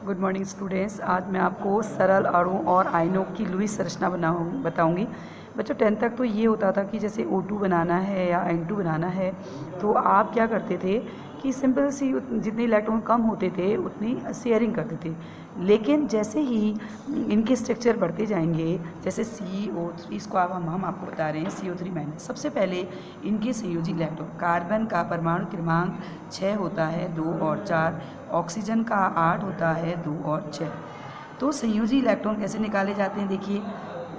Good morning students. आज मैं आपको सरल अणु और आयनों की लुईस संरचना बताऊंगी। बच्चों 10th तक तो ये होता था कि जैसे O2 बनाना है या N2 बनाना है तो आप क्या करते थे कि सिंपल सी जितने इलेक्ट्रॉन कम होते थे उतनी शेयरिंग करते थे। लेकिन जैसे ही इनके स्ट्रक्चर बढ़ते जाएंगे, जैसे CO3 इसको हम आपको बता रहे हैं CO3 माइनस। सबसे पहले इनके संयोजी इलेक्ट्रॉन, कार्बन का परमाणु क्रमांक 6 होता है, 2 और 4। ऑक्सीजन का 8 होता है, 2 और 6। तो संयोजी इलेक्ट्रॉन कैसे निकाले जाते हैं? देखिए,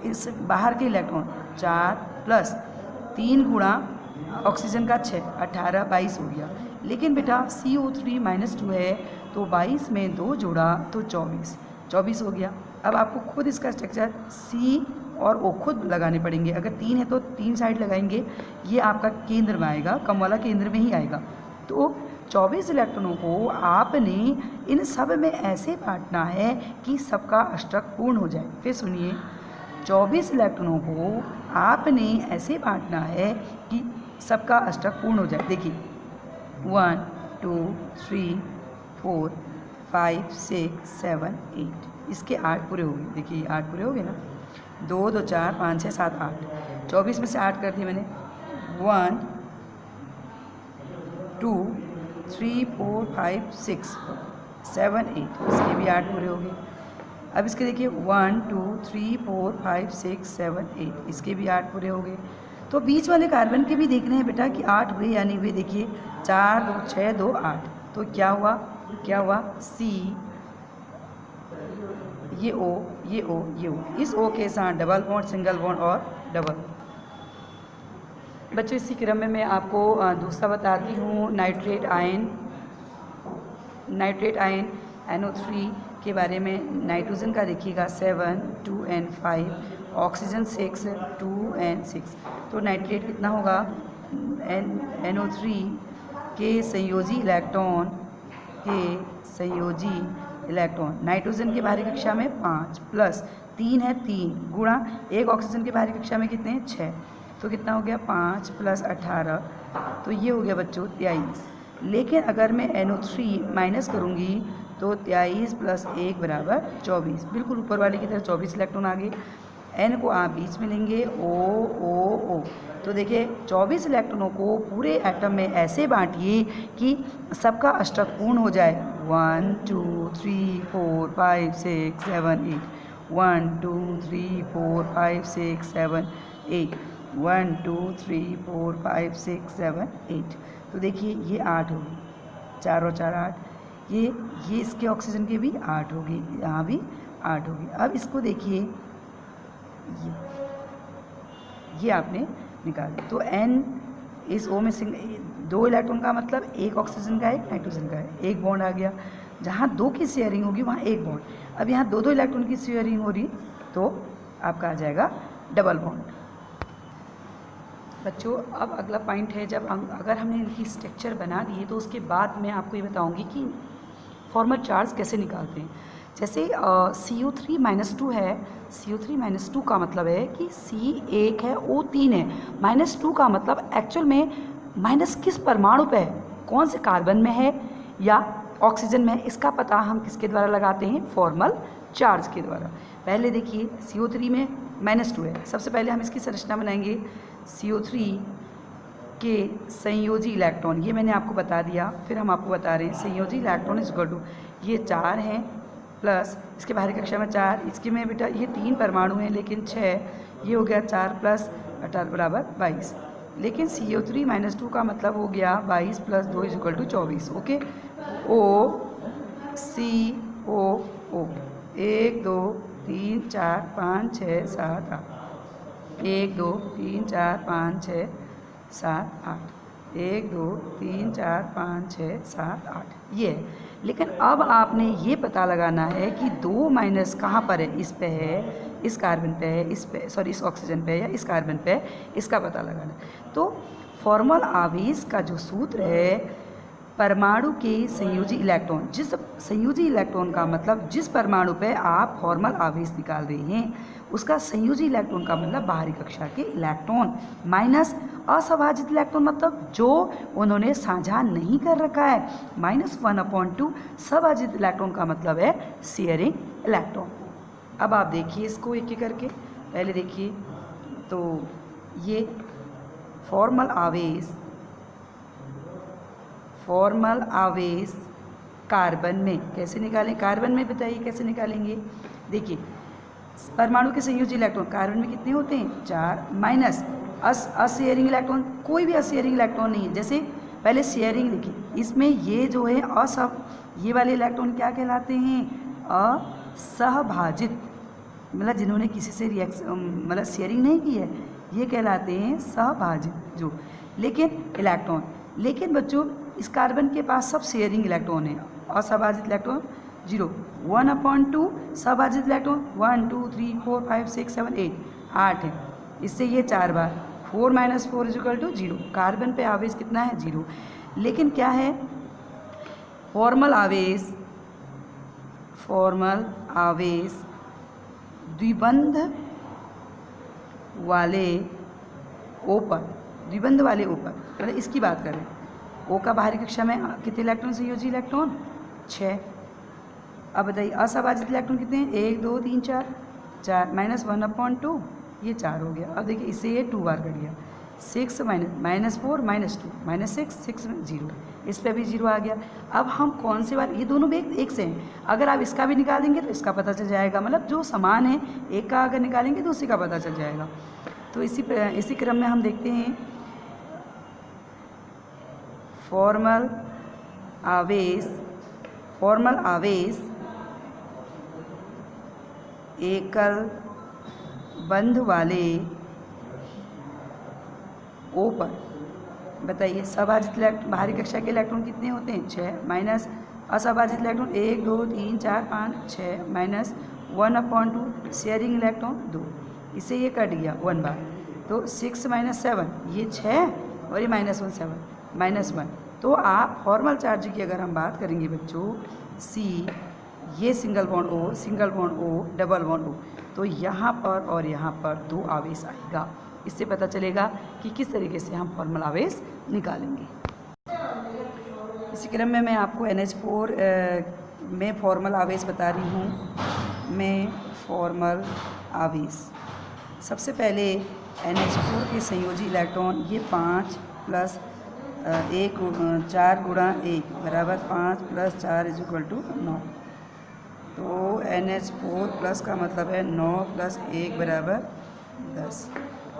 इस बाहर के इलेक्ट्रॉन 4 प्लस 3 गुणा ऑक्सीजन का 6, 18, 22 हो गया। लेकिन बेटा CO3 माइनस 2 है तो 22 में 2 जोड़ा तो 24 हो गया। अब आपको खुद इसका स्ट्रक्चर C और O खुद लगाने पड़ेंगे। अगर 3 है तो 3 साइड लगाएंगे, ये आपका केंद्र में आएगा, कम वाला केंद्र में ही आएगा। तो 24 इलेक्ट्रॉनों को आपने इन सब में ऐसे बांटना है कि सबका अष्टक पूर्ण हो जाए। फिर सुनिए, 24 इलेक्ट्रॉनों को आपने ऐसे बांटना है कि सबका अष्टक पूर्ण हो जाए। देखिए 1 2 3 4 5 6 7 8, इसके 8 पूरे हो गए। देखिए 8 पूरे हो गए ना, 2 2 4 5 6 7 8, 24 में से 8 कर दिए मैंने। 1 2 3 4 5 6 7 8, इसके भी 8 पूरे हो गए। अब इसके देखिए 1 2 3 4 5 6 7 8, इसके भी 8 पूरे हो गए। तो बीच वाले कार्बन के भी देखने हैं बेटा कि 8 हुए या नहीं हुए। देखिए 4 2 6 2 8, तो क्या हुआ C, ये O, ये O, ये O। इस O के साथ डबल बॉन्ड, सिंगल बॉन्ड और डबल। बच्चों इसी क्रम में मैं आपको दूसरा बताती हूँ, नाइट्रेट आयन NO3 के बारे में। नाइट्रोजन का देखिएगा 7 2 and 5, ऑक्सीजन 6 2 and 6। तो नाइट्रेट कितना होगा? NO3 के संयोजी इलेक्ट्रॉन नाइट्रोजन के बाहरी कक्षा में 5 प्लस 3 है 3 गुणा एक ऑक्सीजन के बाहरी कक्षा में कितने हैं? 6। तो कितना हो गया? 5 प्लस 18, तो ये हो गया बच्चों 23। लेकिन अगर मैं NO3 माइनस करूँगी तो 23 प्लस 1 बराबर 24। बिल्कुल ऊपर वाले की तरफ 24 इलेक्ट्रॉन आ गए। N को आप बीच में लेंगे, O। तो देखिए 24 इलेक्ट्रॉनों को पूरे एटम में ऐसे बांटिए कि सबका अष्टक पूर्ण हो जाए। 1 2 3 4 5 6 7 8, 1 2 3 4 5 6 7 8, 1 2 3 4 5 6 7 8। तो देखिए ये 8 होगी, 4 और 4 8। ये इसके ऑक्सीजन के भी 8 होगी, यहाँ भी 8 होगी। अब इसको देखिए, ये आपने निकाल दिया। तो N इस O में 2 इलेक्ट्रॉन का मतलब एक ऑक्सीजन का है, एक नाइट्रोजन का है, एक बॉन्ड आ गया। जहाँ 2 की शेयरिंग होगी वहाँ एक बॉन्ड। अब यहाँ 2 इलेक्ट्रॉन की शेयरिंग हो रही तो आपका आ जाएगा डबल बॉन्ड। बच्चों अब अगला पॉइंट है, जब अगर हमने इनकी स्ट्रक्चर बना दिए तो उसके बाद मैं आपको ये बताऊंगी कि फॉर्मल चार्ज कैसे निकालते हैं। जैसे CO3 माइनस 2 है, CO3 माइनस 2 का मतलब है कि C 1 है, O 3 है। माइनस 2 का मतलब एक्चुअल में माइनस किस परमाणु पे है, कौन से कार्बन में है या ऑक्सीजन में है, इसका पता हम किसके द्वारा लगाते हैं? फॉर्मल चार्ज के द्वारा। पहले देखिए CO3 में माइनस 2 है। सबसे पहले हम इसकी संरचना बनाएंगे। CO3 के संयोजी इलेक्ट्रॉन, ये मैंने आपको बता दिया, फिर हम आपको बता रहे हैं संयोजी इलेक्ट्रॉन इज इक्वल टू, ये 4 हैं प्लस इसके बाहरी कक्षा में 4, इसके में बेटा ये 3 परमाणु हैं लेकिन 6, ये हो गया 4 प्लस 18 बराबर 22। लेकिन CO3 माइनस 2 का मतलब हो गया 22 plus 2 is equal to 24। Okay, CO 1 2 3 4 5 6 7 8, 1 2 3 4 5 6 7 8, 1 2 3 4 5 6 7 8, ये है। लेकिन अब आपने ये पता लगाना है कि 2 माइनस कहाँ पर है? इस पे है, इस कार्बन पे है, इस पे सॉरी इस ऑक्सीजन पे है या इस कार्बन पे है, इसका पता लगाना है। तो फॉर्मल आवेश का जो सूत्र है, परमाणु के संयोजी इलेक्ट्रॉन, जिस संयोजी इलेक्ट्रॉन का मतलब जिस परमाणु पे आप फॉर्मल आवेश निकाल रहे हैं उसका संयोजी इलेक्ट्रॉन का मतलब बाहरी कक्षा के इलेक्ट्रॉन, माइनस असभाजित इलेक्ट्रॉन मतलब जो उन्होंने साझा नहीं कर रखा है, -1/2 सभाजित इलेक्ट्रॉन का मतलब है शेयरिंग इलेक्ट्रॉन। अब आप देखिए इसको एक एक करके, पहले देखिए तो ये फॉर्मल आवेश कार्बन में कैसे निकालें, कार्बन में बताइए कैसे निकालेंगे। देखिए परमाणु के संयोजी इलेक्ट्रॉन कार्बन में कितने होते हैं 4, माइनस अशेयरिंग इलेक्ट्रॉन, कोई भी अशेयरिंग इलेक्ट्रॉन नहीं है। जैसे पहले शेयरिंग लिखिए, इसमें ये जो है ये वाले इलेक्ट्रॉन क्या कहलाते हैं, असहभाजित, मतलब जिन्होंने किसी से मतलब शेयरिंग नहीं की है, ये कहलाते हैं सहभाजित जो। लेकिन बच्चों इस कार्बन के पास सब शेयरिंग इलेक्ट्रॉन है, असहभाजित इलेक्ट्रॉन 0, 1/2 सहभाजित इलेक्ट्रॉन 1 2 3 4 5 6 7 8 है, इससे ये 4 बार 4 - 4 = 0। कार्बन पे आवेश कितना है 0। लेकिन क्या है फॉर्मल आवेश द्विबंध वाले ऊपर, मतलब इसकी बात करें, O का बाहरी कक्षा में कितने इलेक्ट्रॉन संयोजी इलेक्ट्रॉन 6। अब बताइए असहभाजित इलेक्ट्रॉन कितने हैं 1 2 3 4, -1/2 ये 4 हो गया। अब देखिए इससे ये 2 बार कट गया, 6 - 4 -2 -6 6 में 0, इस पर भी 0 आ गया। अब हम कौन से बार, ये दोनों भी एक से हैं, अगर आप इसका भी निकाल देंगे तो इसका पता चल जाएगा, मतलब जो समान है एक का अगर निकालेंगे तो उसी का पता चल जाएगा। तो इसी क्रम में हम देखते हैं फॉर्मल आवेश एकल बंध वाले O पर, बताइए सभाजित इलेक्ट्रॉन बाहरी कक्षा के इलेक्ट्रॉन कितने होते हैं 6, माइनस असहभाजित इलेक्ट्रॉन 1 2 3 4 5 6, -1/2 शेयरिंग इलेक्ट्रॉन 2, इससे ये कट गया 1 बार, तो 6 - 7 ये 6 और ये -1 तो आप फॉर्मल चार्ज की अगर हम बात करेंगे बच्चों, C ये single bond O double bond O, तो यहाँ पर और यहाँ पर 2 आवेश आएगा। इससे पता चलेगा कि किस तरीके से हम फॉर्मल आवेश निकालेंगे। इसी क्रम में मैं आपको NH4 में फॉर्मल आवेश बता रही हूँ। सबसे पहले NH4 के संयोजी इलेक्ट्रॉन ये 5 + 1 4 × 1 = 5 + 4 = 9। तो NH4 प्लस का मतलब है 9 + 1 = 10।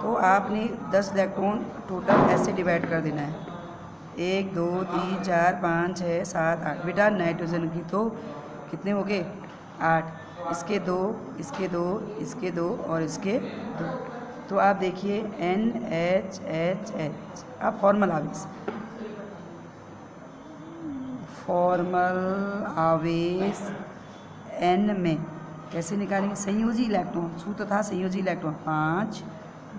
तो आपने 10 इलेक्ट्रॉन टोटल ऐसे डिवाइड कर देना है, 1 2 3 4 5 6 7 8। बेटा नाइट्रोजन की तो कितने हो गए 8, इसके 2 और इसके 2। तो आप देखिए NHHH। अब फॉर्मल आवेश N में कैसे निकालेंगे, संयोजी इलेक्ट्रॉन, सूत्र था संयोजी इलेक्ट्रॉन 5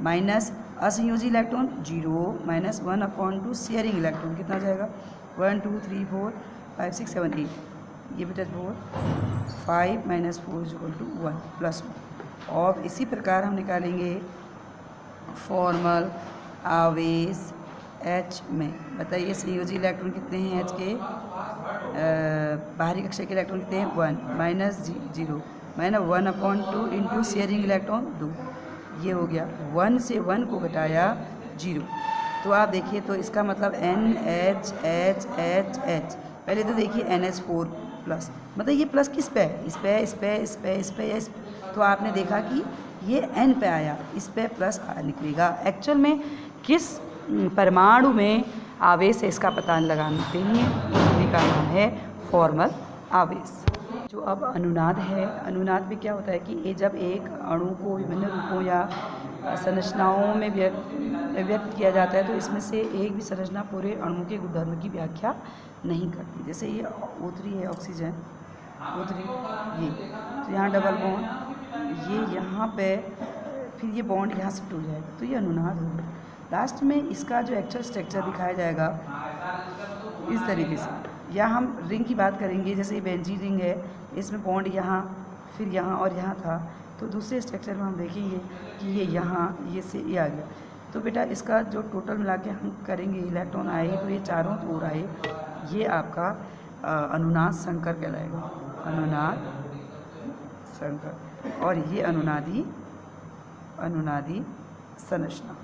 माइनस असंयोजी इलेक्ट्रॉन 0 -1/2 शेयरिंग इलेक्ट्रॉन कितना जाएगा 1 2 3 4 5 6 7 8, ये बेटा 4 5 - 4 = 1 +1। और इसी प्रकार हम निकालेंगे फॉर्मल आवेश H में, बताइए संयोजी इलेक्ट्रॉन कितने हैं H के, बाहरी कक्षा के इलेक्ट्रॉन कितने हैं 1 -0 -1/2 इंटू शेयरिंग इलेक्ट्रॉन 2, ये हो गया 1 से 1 को घटाया 0। तो आप देखिए तो इसका मतलब NHHHH। पहले तो देखिए NH4 प्लस, मतलब ये प्लस किस पे है, इस पे। तो आपने देखा कि ये N पे आया, इस पे प्लस निकलेगा। एक्चुअल में किस परमाणु में आवेश है इसका पता लगाते हैं, उसी का नाम है फॉर्मल आवेश। जो अब अनुनाद है, अनुनाद में क्या होता है कि ये जब एक अणु को विभिन्न रूपों या संरचनाओं में व्यक्त किया जाता है तो इसमें से एक भी संरचना पूरे अणु के गुणधर्म की व्याख्या नहीं करती। जैसे ये O3 है, ऑक्सीजन O3, ये तो यहाँ डबल बॉन्ड, ये यहाँ पे, फिर ये बॉन्ड यहाँ शिफ्ट हो जाएगा, तो ये अनुनाद होगा। लास्ट में इसका जो एक्चुअल स्ट्रक्चर दिखाया जाएगा इस तरीके से। या हम रिंग की बात करेंगे, जैसे ये बेंजीन रिंग है, इसमें बॉन्ड यहाँ, फिर यहाँ और यहाँ था, तो दूसरे स्ट्रक्चर में हम देखेंगे कि ये यहाँ ये आ गया। तो बेटा इसका जो टोटल मिला के हम करेंगे, इलेक्ट्रॉन आए तो ये चारों ओर आए, ये आपका अनुनाद संकर कहलाएगा, अनुनाद संकर। और ये अनुनादी संरचना।